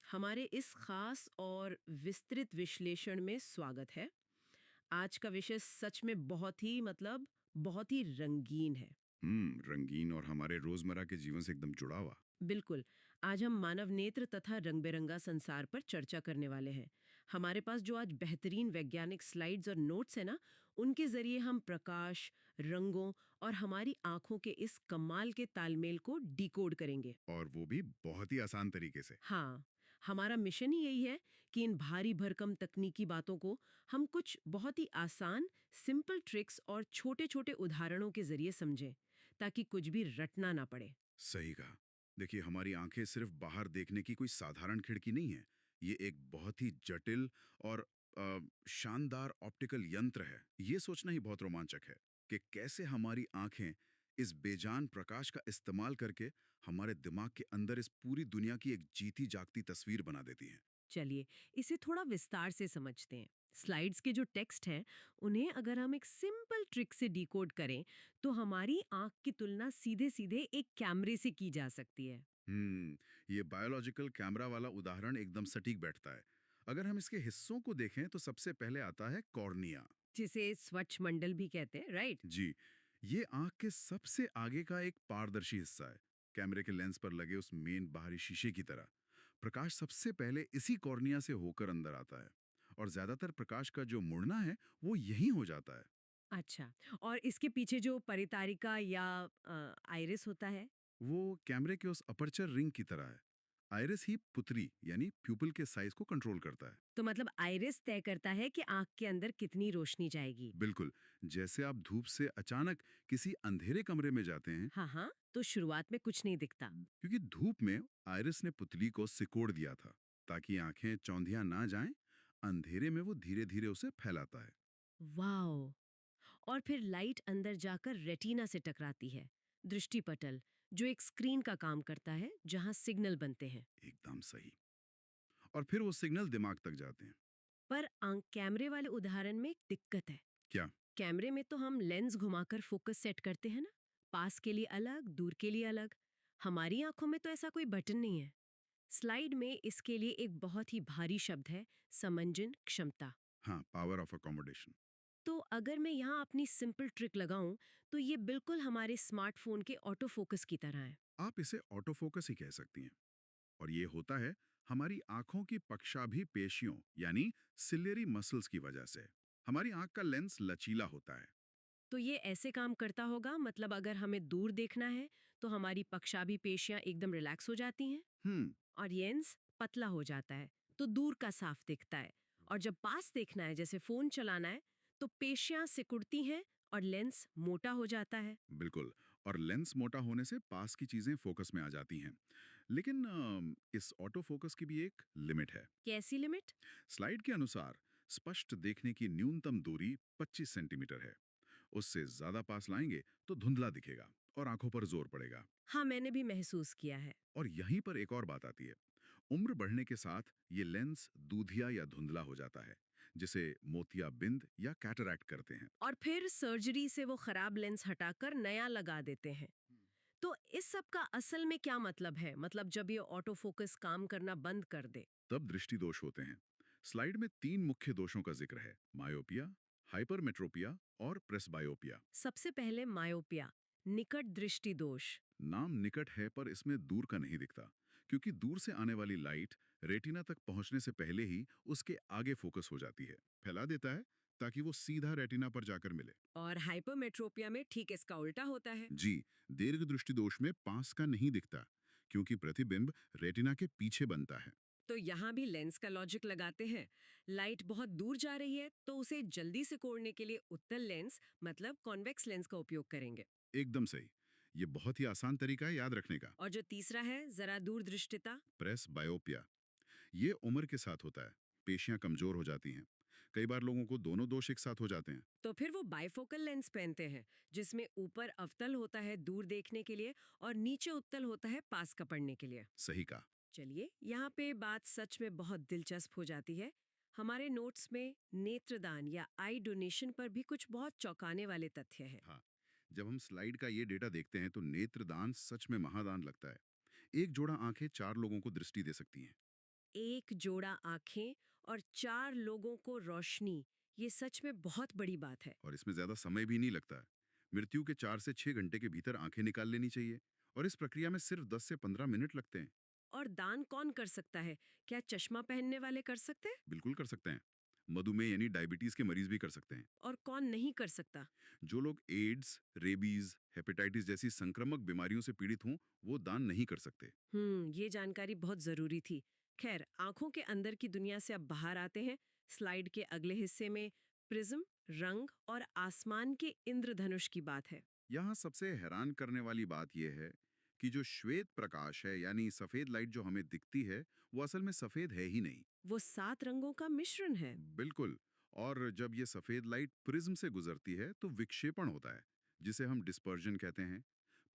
हमारे इस खास और विस्तृत विश्लेषण में स्वागत है। आज का विषय सच में बहुत ही रंगीन है। रंगीन और हमारे रोजमर्रा के जीवन से एकदम जुड़ा हुआ। बिल्कुल। आज हम मानव नेत्र तथा रंग-बिरंगा संसार पर चर्चा करने वाले हैं। हमारे पास जो आज बेहतरीन वैज्ञानिक स्लाइड्स और नोट्स हैं ना, उनके जरिए हम प्रकाश, रंगों और हमारी आंखों के इस कमाल के तालमेल को डिकोड करेंगे। और वो भी बहुत ही आसान तरीके से। हाँ, हमारा मिशन ही यही है कि इन भारी भरकम तकनीकी बातों को हम कुछ बहुत ही आसान, सिंपल ट्रिक्स और छोटे-छोटे उदाहरणों के जरिए समझें, ताकि कुछ भी रटना ना पड़े। सही कहा। देखिए, हमारी आंखें सिर्फ बाहर देखने की कोई साधारण खिड़की नहीं है। ये एक बहुत ही जटिल और शानदार ऑप्टिकल यंत्र है। ये सोचना ही बहुत रोमांचक है कि कैसे हमारी आंखें इस बेजान प्रकाश का इस्तेमाल करके हमारे दिमाग के अंदर इस पूरी दुनिया की एक जीती जागती तस्वीर बना देती हैं। चलिए, इसे थोड़ा विस्तार से समझते हैं। स्लाइड्स के जो टेक्स्ट हैं, उन्हें अगर हम एक सिंपल ट्रिक से डिकोड करें, तो हमारी आंख की तुलना सीधे-सीधे एक कैमरे से की जा सकती है। ये बायोलॉजिकल कैमरा वाला उदाहरण एकदम सटीक बैठता है। अगर हम इसके हिस्सों को देखें तो सबसे पहले आता है कॉर्निया। जिसे स्वच्छ मंडल भी कहते हैं, राइट? जी, ये आंख के सबसे आगे का एक पारदर्शी हिस्सा है, कैमरे के लेंस पर लगे उस मेन बाहरी शीशे की तरह। प्रकाश सबसे पहले इसी कॉर्निया से होकर अंदर आता है और ज्यादातर प्रकाश का जो मुड़ना है वो यहीं हो जाता है। अच्छा, और इसके पीछे जो परितारिका या आइरिस होता है? वो कैमरे के उस अपर्चर रिंग की तरह है। आइरिस ही पुतरी यानी प्यूपिल के साइज को कंट्रोल करता है। तो मतलब आइरिस तय करता है कि आंख के अंदर कितनी रोशनी जाएगी। बिल्कुल, जैसे आप धूप से अचानक किसी अंधेरे कमरे में जाते हैं, हाँ हाँ, तो शुरुआत में कुछ नहीं दिखता। क्योंकि धूप में आइरिस ने पुतली को सिकोड़ दिया था ताकि आंखें चौंधिया ना जाएं। अंधेरे में वो धीरे धीरे उसे फैलाता है। वाओ! और फिर लाइट अंदर जाकर रेटिना से टकराती है, दृष्टिपटल, जो एक स्क्रीन का काम करता है जहां सिग्नल बनते हैं। एकदम सही। और फिर वो सिग्नल दिमाग तक जाते हैं। पर आंख कैमरे वाले उदाहरण में एक दिक्कत है। क्या? कैमरे में तो हम लेंस घुमाकर फोकस सेट करते हैं ना, पास के लिए अलग, दूर के लिए अलग। हमारी आंखों में तो ऐसा कोई बटन नहीं है। स्लाइड में इसके लिए एक बहुत ही भारी शब्द है, समंजन क्षमता। हाँ, पावर ऑफ अकोमोडेशन। तो अगर मैं यहाँ अपनी सिंपल ट्रिक लगाऊं, तो ये बिल्कुल हमारे स्मार्टफोन के ऑटो फोकस की तरह है। आप इसे ऑटो फोकस ही कह सकती हैं। और ये होता है हमारी आंखों की पक्षाभी पेशियों यानी सिलियरी मसल्स की वजह से। हमारी आंख का लेंस लचीला होता है। तो ये ऐसे काम करता होगा, मतलब अगर हमें दूर देखना है तो हमारी पक्षाभी पेशियां एकदम रिलैक्स हो जाती हैं हम्म और लेंस पतला हो जाता है, तो दूर का साफ दिखता है। और जब पास देखना है, जैसे फोन चलाना है, तो पेशियां सिकुड़ती हैं और लेंस मोटा हो जाता है। बिल्कुल। और लेंस मोटा होने से पास की चीजें फोकस में आ जाती हैं। लेकिन इस ऑटो फोकस की भी एक लिमिट है। कैसी लिमिट? स्लाइड के अनुसार स्पष्ट देखने की न्यूनतम दूरी 25 सेंटीमीटर है। उससे ज्यादा पास लाएंगे तो धुंधला दिखेगा और आंखों पर जोर पड़ेगा। हाँ, मैंने भी महसूस किया है। और यहीं पर एक और बात आती है। उम्र बढ़ने के साथ ये लेंस दूधिया या धुंधला हो जाता है, जिसे मोतियाबिंद या कैटरैक्ट करते हैं। और फिर सर्जरी से वो खराब लेंस हटाकर नया लगा देते हैं। तो इस सब का असल में क्या मतलब है? मतलब जब ये ऑटो फोकस काम करना बंद कर दे? तब दृष्टि दोष होते हैं। स्लाइड में 3 मुख्य दोषों का जिक्र है: मायोपिया, हाइपरमेट्रोपिया और प्रेसबायोपिया। सबसे पहले मायोपिया, निकट दृष्टि दोष। नाम निकट है पर इसमें दूर का नहीं दिखता, क्योंकि दूर से आने वाली लाइट रेटिना तक पहुंचने से पहले ही उसके आगे फोकस हो जाती है, फैला देता है ताकि वो सीधा रेटिना पर जाकर मिले। और हाइपरमेट्रोपिया में ठीक इसका उल्टा होता है। जी, दीर्घ दृष्टि दोष में पास का नहीं दिखता, क्योंकि प्रतिबिंब रेटिना के पीछे बनता है। तो यहाँ भी लेंस का लॉजिक लगाते हैं। लाइट बहुत दूर जा रही है तो उसे जल्दी से कोड़ने के लिए उत्तल लेंस, मतलब कॉन्वेक्स लेंस का उपयोग करेंगे। एकदम सही। ये बहुत ही आसान तरीका है याद रखने का। और जो तीसरा है, जरा दूरदृष्टिता। प्रेस बायोपिया, ये उम्र के साथ होता है। पेशियां कमजोर हो जाती हैं। कई बार लोगों को दोनों दोष एक साथ हो जाते हैं। तो फिर वो बाइफोकल लेंस पहनते हैं, जिसमें ऊपर अवतल होता है दूर देखने के लिए और नीचे उत्तल होता है पास का पढ़ने के लिए। सही कहा। चलिए, यहाँ पे बात सच में बहुत दिलचस्प हो जाती है। हमारे नोट्स में नेत्रदान या आई डोनेशन पर भी कुछ बहुत चौंकाने वाले तथ्य हैं। हाँ, जब हम स्लाइड का ये डेटा देखते हैं तो नेत्रदान सच में महादान लगता है। एक जोड़ा आंखें 4 लोगों को दृष्टि दे सकती हैं। एक जोड़ा आंखें और 4 लोगों को रोशनी, ये सच में बहुत बड़ी बात है। और इसमें ज़्यादा समय भी नहीं लगता है। मृत्यु के 4 से 6 घंटे के भीतर आंखें निकाल लेनी चाहिए और इस प्रक्रिया में सिर्फ 10 से 15 मिनट लगते हैं। और दान कौन कर सकता है? क्या चश्मा पहनने वाले कर सकते हैं? बिल्कुल कर सकते हैं। मधुमेह यानी डायबिटीज़ के मरीज भी कर सकते हैं। और कौन नहीं कर सकता? जो लोग एड्स, रेबीज, हेपेटाइटिस जैसी संक्रामक बीमारियों से पीड़ित हों, वो दान नहीं कर सकते। ये जानकारी बहुत जरूरी थी। खैर, आंखों के अंदर की दुनिया से अब बाहर आते हैं। स्लाइड के अगले हिस्से में प्रिज्म, रंग और आसमान के इंद्रधनुष की बात है। यहाँ सबसे हैरान करने वाली बात यह है कि जो श्वेत प्रकाश है यानी सफ़ेद लाइट जो हमें दिखती है, वो असल में सफ़ेद है ही नहीं। वो 7 रंगों का मिश्रण है। बिल्कुल। और जब ये सफ़ेद लाइट प्रिज्म से गुजरती है तो विक्षेपण होता है, जिसे हम डिस्पर्जन कहते हैं।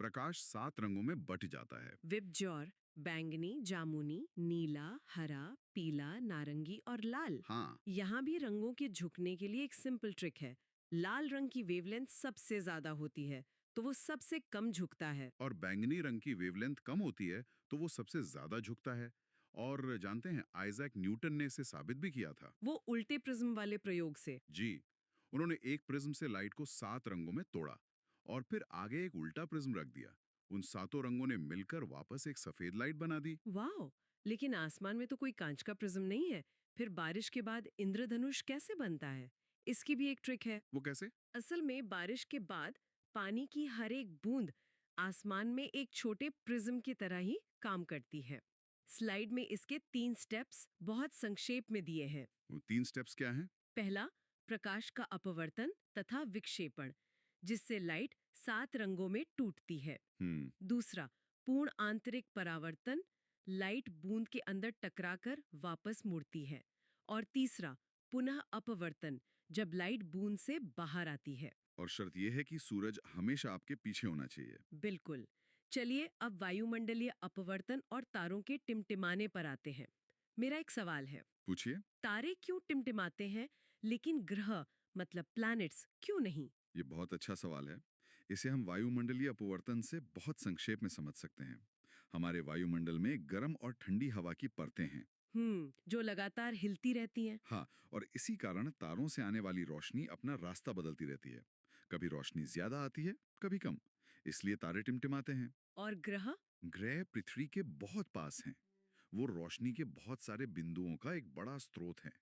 प्रकाश 7 रंगों में बट जाता है। विबज्योर, बैंगनी, जामुनी, नीला, हरा, पीला, नारंगी और लाल। हाँ। यहाँ भी रंगों के झुकने के लिए एक सिंपल ट्रिक है। लाल रंग की वेवलेंथ सबसे ज्यादा होती है, तो वो सबसे कम झुकता है। और बैंगनी रंग की वेवलेंथ कम होती है तो वो सबसे ज्यादा झुकता है। और जानते हैं, आइजैक न्यूटन ने इसे साबित भी किया था। वो उल्टे प्रिज्म वाले प्रयोग से। जी। उन्होंने एक प्रिज्म से लाइट को 7 रंगों में तोड़ा और फिर आगे एक उल्टा प्रिज्म रख दिया। उन सातों रंगों ने मिलकर वापस एक सफेद लाइट बना दी। वाह! लेकिन आसमान में तो कोई कांच का प्रिज्म नहीं है। फिर बारिश के बाद इंद्रधनुष कैसे बनता है? इसकी भी एक ट्रिक है। वो कैसे? असल में बारिश के बाद पानी की हर एक बूंद आसमान में एक छोटे प्रिज्म की तरह ही काम करती है। स्लाइड में इसके 3 स्टेप्स बहुत संक्षेप में दिए हैं। वो 3 स्टेप्स क्या हैं? पहला, प्रकाश का अपवर्तन तथा विक्षेपण, जिससे लाइट 7 रंगों में टूटती है। हम्म। दूसरा, पूर्ण आंतरिक परावर्तन, लाइट बूंद के अंदर टकराकर वापस मुड़ती है। और तीसरा, पुनः अपवर्तन, जब लाइट बूंद से बाहर आती है। और शर्त यह है कि सूरज हमेशा आपके पीछे होना चाहिए। बिल्कुल। चलिए अब वायुमंडलीय अपवर्तन और तारों के टिमटिमाने पर आते हैं। मेरा एक सवाल है, पूछिए। तारे क्यों टिमटिमाते हैं लेकिन ग्रह मतलब प्लैनेट्स क्यों नहीं? ये बहुत अच्छा सवाल है। इसे हम वायुमंडलीय अपवर्तन से बहुत संक्षेप में समझ सकते हैं। हमारे वायुमंडल में गर्म और ठंडी हवा की परतें हैं। जो लगातार हिलती रहती हैं। हाँ, और इसी कारण तारों से आने वाली रोशनी अपना रास्ता बदलती रहती है। कभी रोशनी ज्यादा आती है, कभी कम। इसलिए तारे टिमटिमाते हैं। और ग्रह? ग्रह पृथ्वी के बहुत पास हैं। वो रोशनी के बहुत सारे बिंदुओं का एक बड़ा स्रोत है।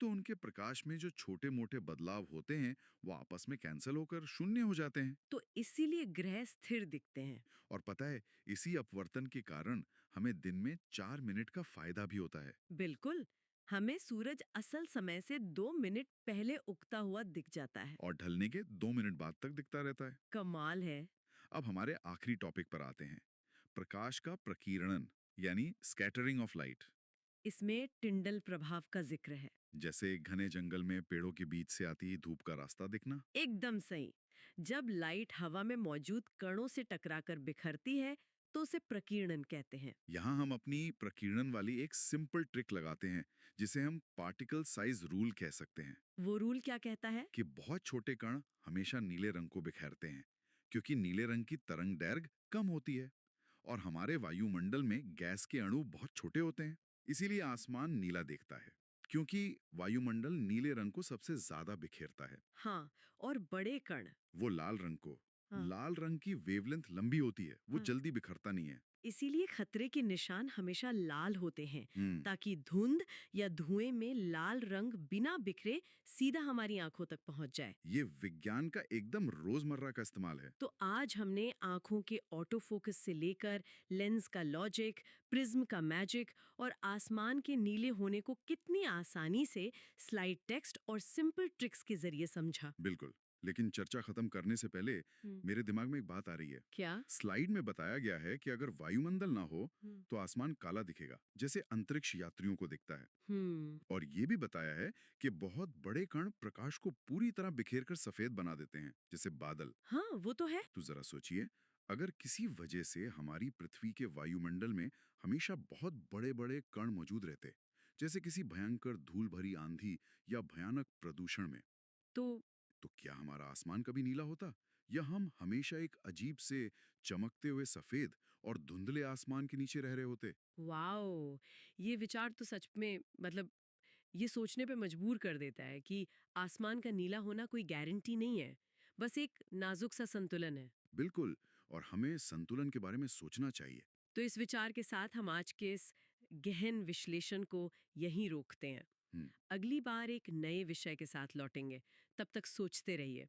तो उनके प्रकाश में जो छोटे मोटे बदलाव होते हैं, वो आपस में कैंसल होकर शून्य हो जाते हैं। तो इसीलिए ग्रह स्थिर दिखते हैं। और पता है, इसी अपवर्तन के कारण हमें दिन में 4 मिनट का फायदा भी होता है। बिल्कुल। हमें सूरज असल समय से 2 मिनट पहले उगता हुआ दिख जाता है। और ढलने के 2 मिनट बाद तक दिखता रहता है। कमाल है। अब हमारे आखिरी टॉपिक पर आते हैं, प्रकाश का प्रकीर्णन यानी स्कैटरिंग ऑफ लाइट। इसमें टिंडल प्रभाव का जिक्र है। जैसे घने जंगल में पेड़ों के बीच से आती धूप का रास्ता दिखना। एकदम सही। जब लाइट हवा में मौजूद कणों से टकराकर बिखरती है, तो उसे प्रकीर्णन कहते हैं। यहाँ हम अपनी प्रकीर्णन वाली एक सिंपल ट्रिक लगाते हैं, जिसे हम पार्टिकल साइज रूल कह सकते हैं। वो रूल क्या कहता है? कि बहुत छोटे कण हमेशा नीले रंग को बिखेरते हैं, क्योंकि नीले रंग की तरंग दैर्घ्य कम होती है। और हमारे वायुमंडल में गैस के अणु बहुत छोटे होते हैं, इसीलिए आसमान नीला दिखता है, क्योंकि वायुमंडल नीले रंग को सबसे ज्यादा बिखेरता है। हाँ, और बड़े कण? वो लाल रंग को। हाँ, लाल रंग की वेवलेंथ लंबी होती है, वो हाँ। जल्दी बिखरता नहीं है। इसीलिए खतरे के निशान हमेशा लाल होते हैं, हम्म। ताकि धुंध या धुएं में लाल रंग बिना बिखरे सीधा हमारी आंखों तक पहुंच जाए। ये विज्ञान का एकदम रोजमर्रा का इस्तेमाल है। तो आज हमने आंखों के ऑटो फोकस से लेकर लेंस का लॉजिक, प्रिज्म का मैजिक और आसमान के नीले होने को कितनी आसानी से स्लाइड टेक्स्ट और सिंपल ट्रिक्स के जरिए समझा। बिल्कुल। लेकिन चर्चा खत्म करने से पहले हम्म, मेरे दिमाग में एक बात आ रही है। क्या? स्लाइड में बताया गया है कि अगर वायुमंडल ना हो हम्म, तो आसमान काला दिखेगा, जैसे अंतरिक्ष यात्रियों को दिखता है। हम्म, और ये भी बताया है कि बहुत बड़े कण प्रकाश को पूरी तरह बिखेर कर सफेद बना देते हैं, जैसे बादल। हाँ, वो तो है। तो जरा सोचिए, अगर किसी वजह से हमारी पृथ्वी के वायुमंडल में हमेशा बहुत बड़े बड़े कण मौजूद रहते, जैसे किसी भयंकर धूल भरी आंधी या भयानक प्रदूषण में, तो तो क्या हमारा आसमान कभी नीला होता या हम हमेशा एक अजीब से चमकते हुए सफेद और धुंधले आसमान के नीचे रह रहे होते? वाओ! ये विचार तो सच में मतलब ये सोचने पे मजबूर कर देता है कि आसमान का नीला होना कोई गारंटी नहीं है, बस एक नाजुक सा संतुलन है। बिल्कुल। और हमें संतुलन के बारे में सोचना चाहिए। तो इस विचार के साथ हम आज के इस गहन विश्लेषण को यहीं रोकते हैं। हम्म। अगली बार एक नए विषय के साथ लौटेंगे। तब तक सोचते रहिए।